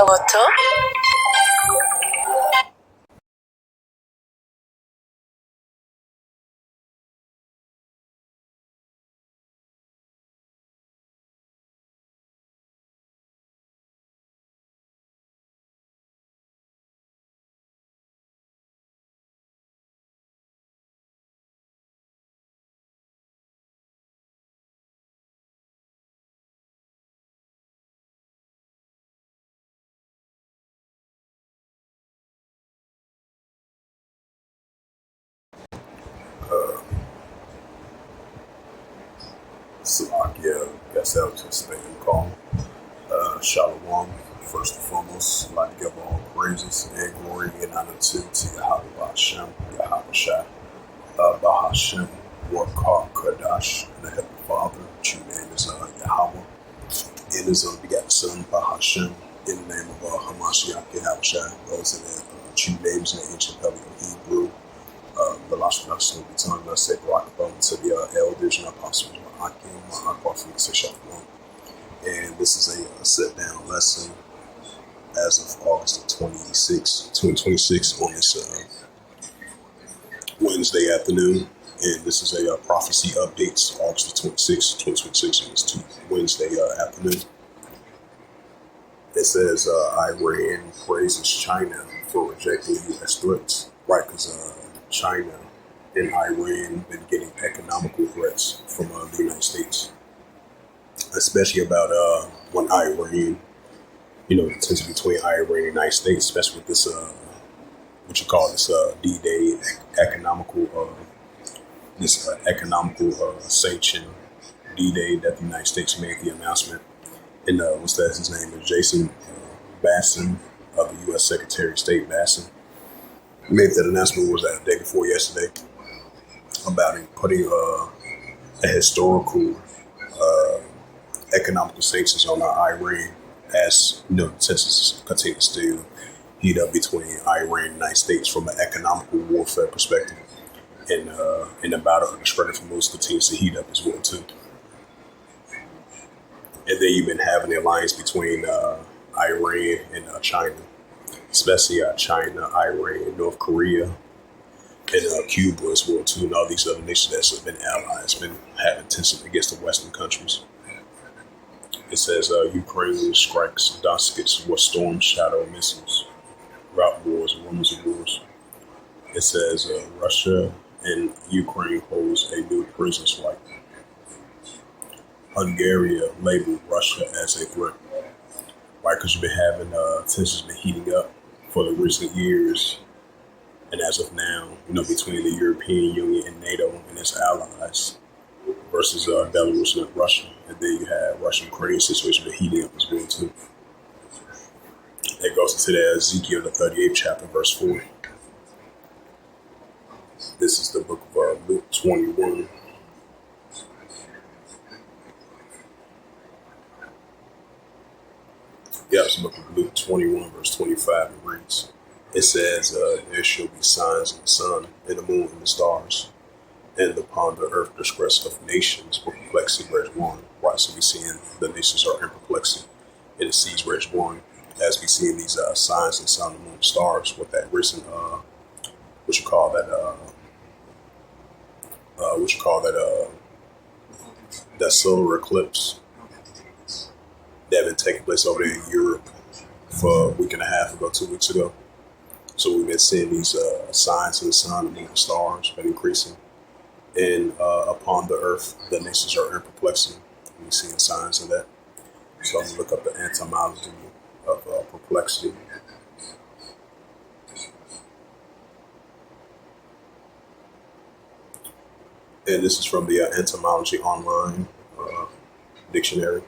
Auto. Salakia, guess that was his name call. Shalom, first and foremost, I'd like to give all praises and glory and honor to Yahweh Hashem, Yahweh Shai, Bahashem, Warkar Kadash, and the Heavenly Father, true name is Yahweh, and his begotten Son, Bahashem, in the name of Hamashiach, Yahweh Shai, those in the true names in the ancient Paleo Hebrew. The last production will be telling us say Barakabah to the elders and apostles, and this is a sit down lesson as of August 2026 on this Wednesday afternoon. And this is a prophecy updates, August 26, 2026, and it's Wednesday afternoon. It says Iran praises China for rejecting U.S. threats. Right, because China and Iran been getting economical threats from the United States, especially about when Iran, the tension between Iran and the United States, especially with this, what you call this D-Day economical sanction D-Day that the United States made the announcement. And what's that? His name is Jason Basson, the U.S. Secretary of State Basson, made that announcement. Was that the day before yesterday about putting a historical economical sanctions on Iran as tensions continue to heat up between Iran and the United States from an economical warfare perspective, and the battle of the Strait of Hormuz continues to heat up as well too. And then you've been having the alliance between Iran and China, especially China, Iran, North Korea, and Cuba as well too, and all these other nations that have been allies, been having tension against the Western countries. It says Ukraine strikes Donetsk with storm shadow missiles, route wars, and rumors of wars. It says Russia and Ukraine holds a new prison strike. Hungary labeled Russia as a threat. Right, because you've been having tensions been heating up for the recent years, and as of now, between the European Union and NATO and its allies versus Belarus and Russia, and then you have Russia-Ukraine situation been heating up as well too. It goes into the Ezekiel, the 38th chapter, verse 4. This is the book of Luke 21. Yeah, it's the book of Luke 21, verse 25, and reads, it says, there shall be signs in the sun, and the moon, and the stars, and upon the earth distress of nations, for perplexity, verse 1. Right, so we seeing the nations are in perplexity, and it sees verse 1, as we see these signs in the sun, the moon, and stars, with that recent, that solar eclipse that had been taking place over there in Europe for a week and a half ago, 2 weeks ago. So we've been seeing these signs in the sun, the moon, and stars been increasing. And upon the earth, the nations are in perplexity. We're seeing signs of that. So I'm going to look up the etymology of perplexity. And this is from the Etymology Online dictionary.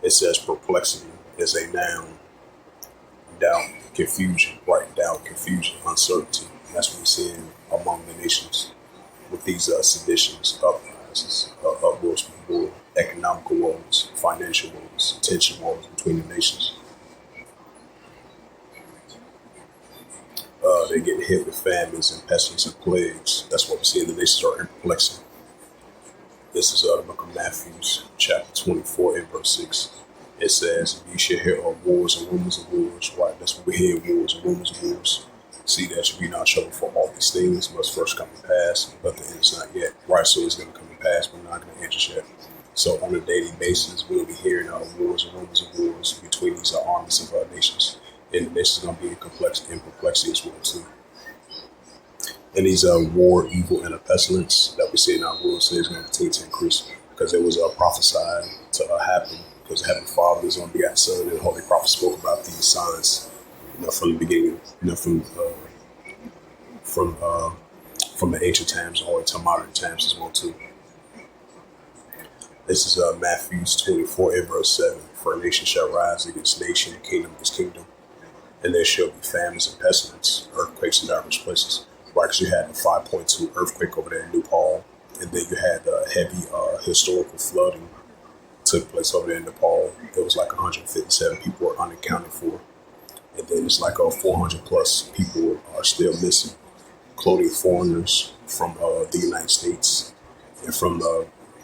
It says perplexity is a noun, doubt, confusion, right? Doubt, confusion, uncertainty. That's what we're seeing among the nations with these seditions, uprises, upwars from war, economical woes, financial woes, tension woes between the nations. They're getting hit with famines and pestilence and plagues. That's what we're seeing. The nations are in perplexity. This is the book of Matthew, chapter 24, and verse 6. It says, "You should hear of wars and rumors of wars." Right, that's what we hear: wars and rumors of wars. See that you be not trouble, for all these things must first come to pass, but the end is not yet. Right, so it's going to come to pass, but not going to end just yet. So on a daily basis, we'll be hearing wars and rumors of wars between these armies of nations, and the nations going to be in perplexity as well too. And these war, evil, and a pestilence that we see in our world today is going to continue to increase, because it was prophesied to happen, because the Heavenly Father is on begotten Son, and the Holy Prophet spoke about these signs, from the beginning, from from the ancient times all the way to modern times as well too. This is Matthew 24 and verse 7. "For a nation shall rise against nation, and kingdom against kingdom, and there shall be famines and pestilence, earthquakes in diverse places." Right, because you had a 5.2 earthquake over there in Nepal, and then you had heavy historical flooding took place over there in Nepal. It was like 157 people were unaccounted for, and then it's like 400 plus people are still missing, including foreigners from the United States and from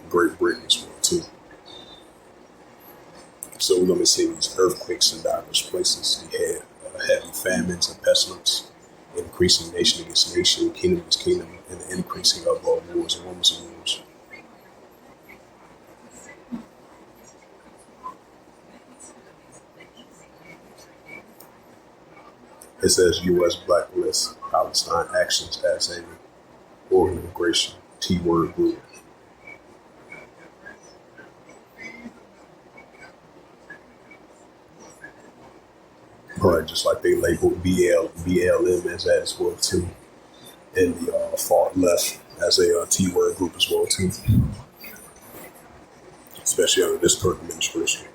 Great Britain as well too. So we're going to see these earthquakes in diverse places. We had heavy famines and pestilence, increasing nation against nation, kingdom against kingdom, and the increasing of wars and rumors of wars. It says U.S. blacklists Palestine actions as a organization T-word group. Right, just like they labeled BLM as that as well too, and the far left as a T-word group as well too, especially under this current administration.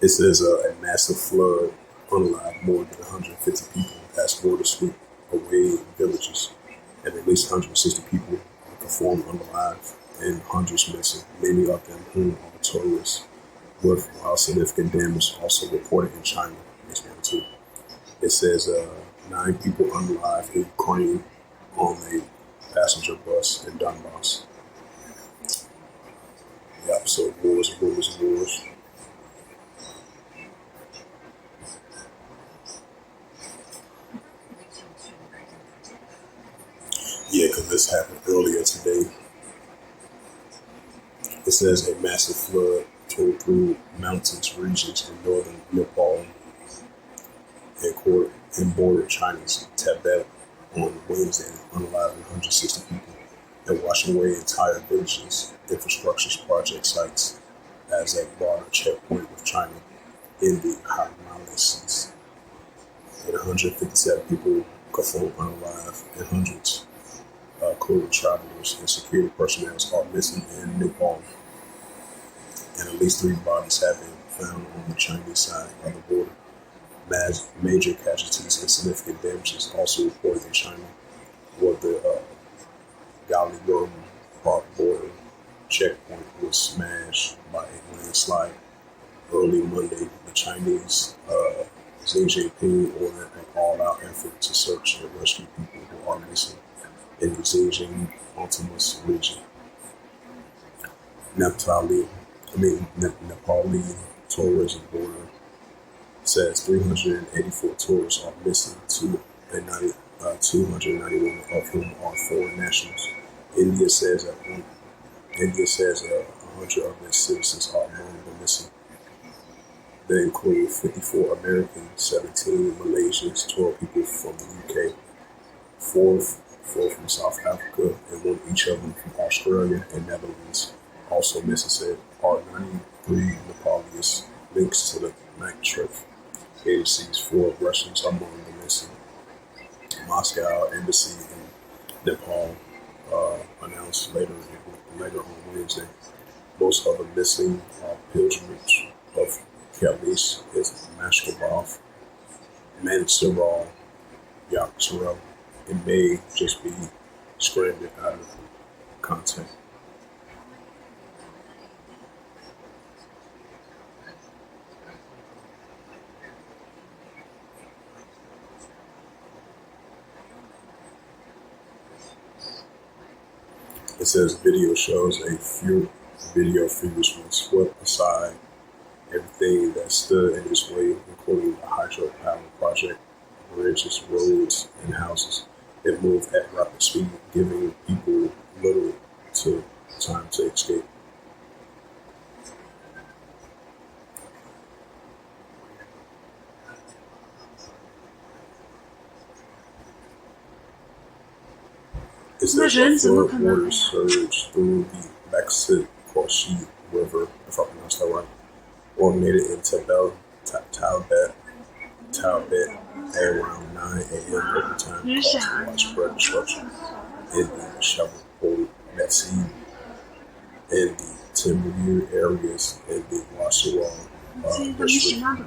It says a massive flood unalived more than 150 people as water sweep away villages, and at least 160 people performed unalive and hundreds missing, many of them whom are tourists, with significant damage also reported in China as well too. It says 9 people unalive in Ukraine on a passenger bus in Donbass. Yeah, so wars, wars, wars. Yeah, because this happened earlier today. It says a massive flood tore through mountains regions in northern Nepal and bordered China's Tibet on Wednesday, unaliving 160 people and washing away entire villages, infrastructure project sites as a border checkpoint with China in the Himalayas. And 157 people confirmed unalive, and hundreds, including travelers and security personnel, are missing in Nepal. And at least 3 bodies have been found on the Chinese side of the border. Major casualties and significant damages also reported in China, where the Galileo Park border checkpoint was smashed by a landslide early Monday. The Chinese Xi Jinping ordered an all-out effort to search and rescue people who are missing in the Xinjiang Autonomous Region. Nepali tourism border says 384 tourists are missing, 291 of whom are foreign nationals. India says 100 of its citizens are among the missing. They include 54 Americans, 17 Malaysians, 12 people from the UK, 4 from South Africa, and 1 each of them from Australia and Netherlands. Also missing said are 93 Nepalese links to the night trip. Agencies 4 Russians among the missing. Moscow embassy in Nepal announced later on Wednesday. Most of the missing pilgrimage of Kailash is Mashkabov, Mansarovar, Yaktarel. It may just be scrambled out of context. It says video shows video figures were swept aside Everything that stood in its way, including the hydropower project, bridges, roads, and houses, it moved at rapid speed, giving people little to time to escape. It says a 那人怎么可 flood 能？哎 waters 呀，surged through the Mexicoshi River, if I pronounced that right, originated in Talbot at around 9 a.m. local time, 人傻 causing 呢？widespread destruction in the Shreveport, Messi, and the Timber areas in the Washaw 所以他没学 district. 那种。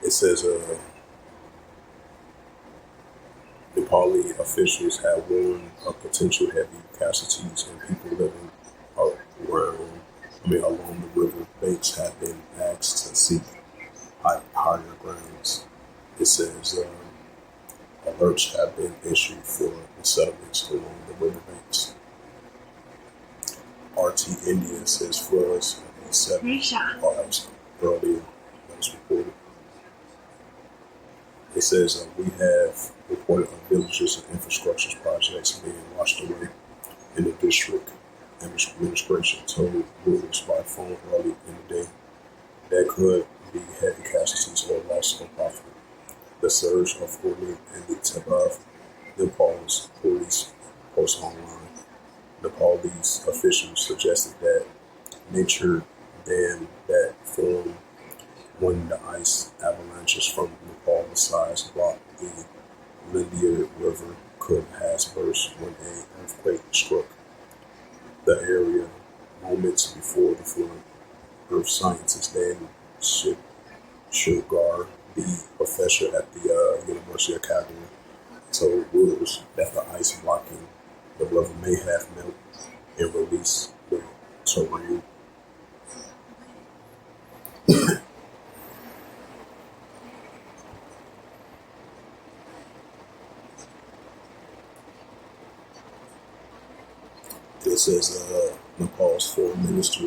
It says Nepali officials have warned of potential heavy casualties and people living around, along the river banks have been asked to seek higher grounds. It says alerts have been issued for the settlements along the riverbanks. RT India says floods in 7 人傻。lives earlier that was reported. It says we have reported of villages and infrastructure projects being washed away in the district administration told reporters by phone early in the day. That could be heavy casualties or loss of property. The surge of Hurli and the Tabav, Nepal's police post online. Nepalese officials suggested that nature dam that formed when the ice avalanches from Nepal size blocked the Lydia River could has burst when an earthquake struck the area moments before the flood. Earth scientist Dan Sugar, the professor at the University of California, told Reuters that the ice blocking the river may have melted and released the terrain. It says Nepal's foreign minister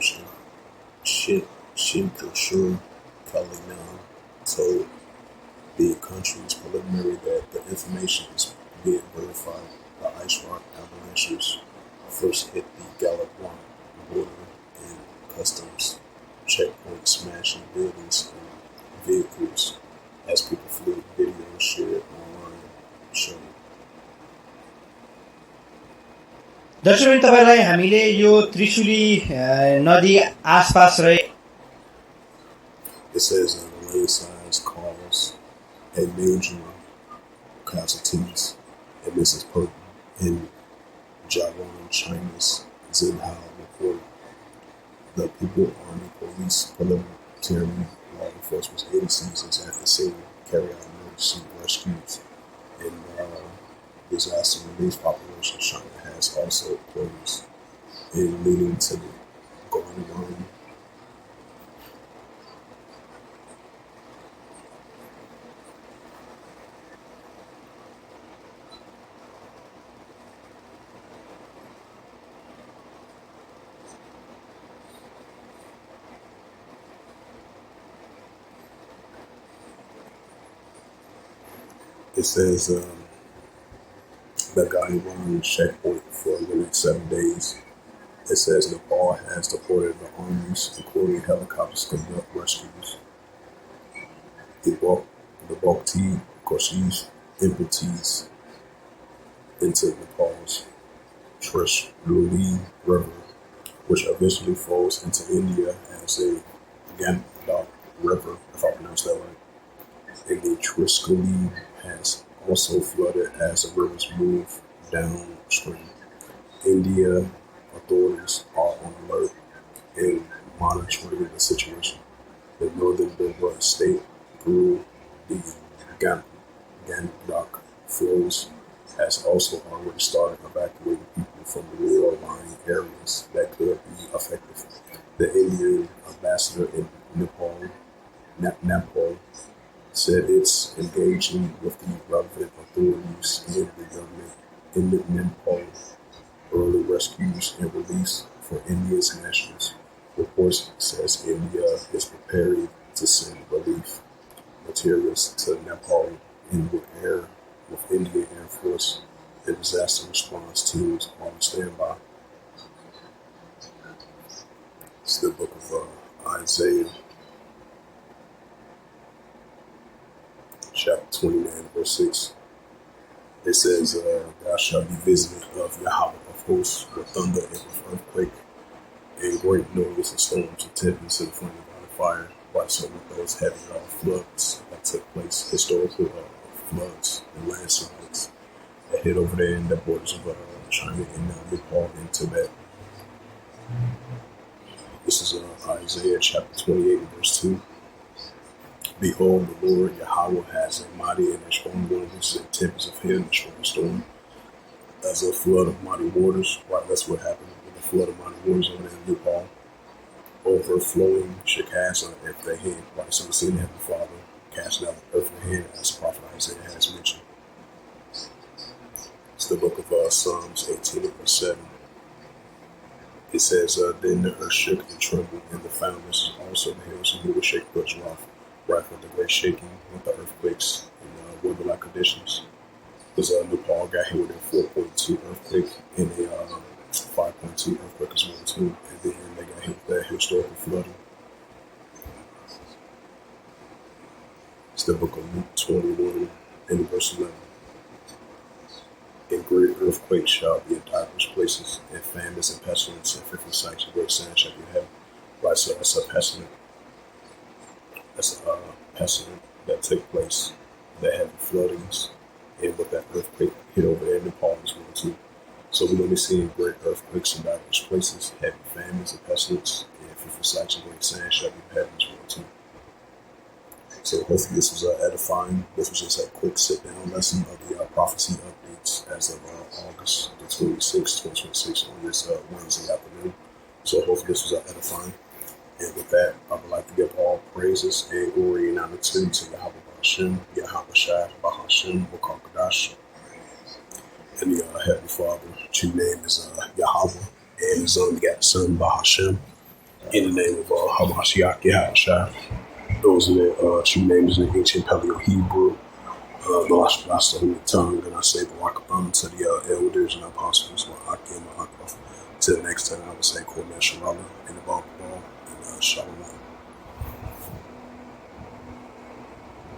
Shinkashur Kalina told the country's preliminary that the information is being verified. The ice rock avalanches first hit the Galapagos border and customs checkpoints, smashing buildings and vehicles as people fled. Videos shared online showed. दर्शकवृन्द तपाईँलाई हामीले यो त्रिशुली नदी आसपास रहे It says the landslide caused a major casualties, and this is put in Jawan, China's Xinhua reported. The People Army Police military law enforcement agencies at the scene carry out emergency rescues and disaster relief operation. China has also closed in leading to the Guangdong. It says the Gaiwan checkpoint for the next 7 days. It says Nepal has deployed the armies, including helicopters, to conduct rescues. The Bhakti Koshish empties into Nepal's Trishuli River, which eventually flows into India as a Gandak River, if I pronounce that right. And the Trishuli has also flooded as the rivers move downstream. India authorities are on alert and monitoring the situation. The northern Bengal state, through the Gandak flows, has also already started evacuating people from the rural-lying areas that could be affected. The Indian ambassador in Nepal said it's engaging with the relevant authorities in the government in the Nepal early rescues and release for India's nationals. Reports says India is preparing to send relief materials to Nepal in the air with Indian Air Force and disaster response teams on standby. It's the book of Isaiah, chapter 29, verse 6. It says, Thou shalt be visited of Yahweh of hosts with thunder and with earthquake and great noise and storms and tempests and flaming by the fire. Right, so with those heavy floods that took place, historical floods and landslides that hit over there in the borders of China and Nepal and Tibet. This is Isaiah chapter 28, verse 2. Behold, the Lord Yahweh has a mighty and a strong wilderness and tempest of hail and a strong storm, as a flood of mighty waters. Right, that's what happened with the flood of mighty waters over there in Nepal. Overflowing should cast on earth their hand. Right, so the same Heavenly Father cast down the earth their hand, as the prophet Isaiah has mentioned. It's the book of Psalms 18, verse 7. It says, Then the earth shook and trembled, and the fountains, also the hills, and he will shake God's wrath. Right, with the great shaking, with the earthquakes, and weather-like conditions. Because Nepal got hit with a 4.2 earthquake and a 5.2 earthquake as well too, and then they got hit with that historical flooding. It's the book of Luke 21 and verse 11. And great earthquakes shall be in diverse places, and famines and pestilence and fearful sights and great signs shall be in heaven. Right, so that's a pestilence. That's a pestilence that take place, that have floodings, and with that earthquake hit over there in Nepal as well too. So we're going to be seeing great earthquakes in diverse places, heavy famines and pestilence, and fearful sights and great signs shall be in heaven as well too. So hopefully this was edifying. This was just a quick sit-down lesson of the prophecy updates as of August the 26th, 2026 on this Wednesday afternoon. So hopefully this was edifying. And with that, I would like to give all praises and glory and honor to Yahweh Hashem, Yahweh Shai, Bahashem, Wakakadash. And the Heavenly Father, true name is Yahweh, and his only begotten Son, Bahashem. In the name of Hamashiach, Yahweh Shai. Those are the true names in the ancient Paleo Hebrew. The last holy tongue, and I say Barakatham to the elders and apostles, Ma'aki and Ma'akaf. Till the next time, I would say Kol Mesharala and the Ball and Shalom.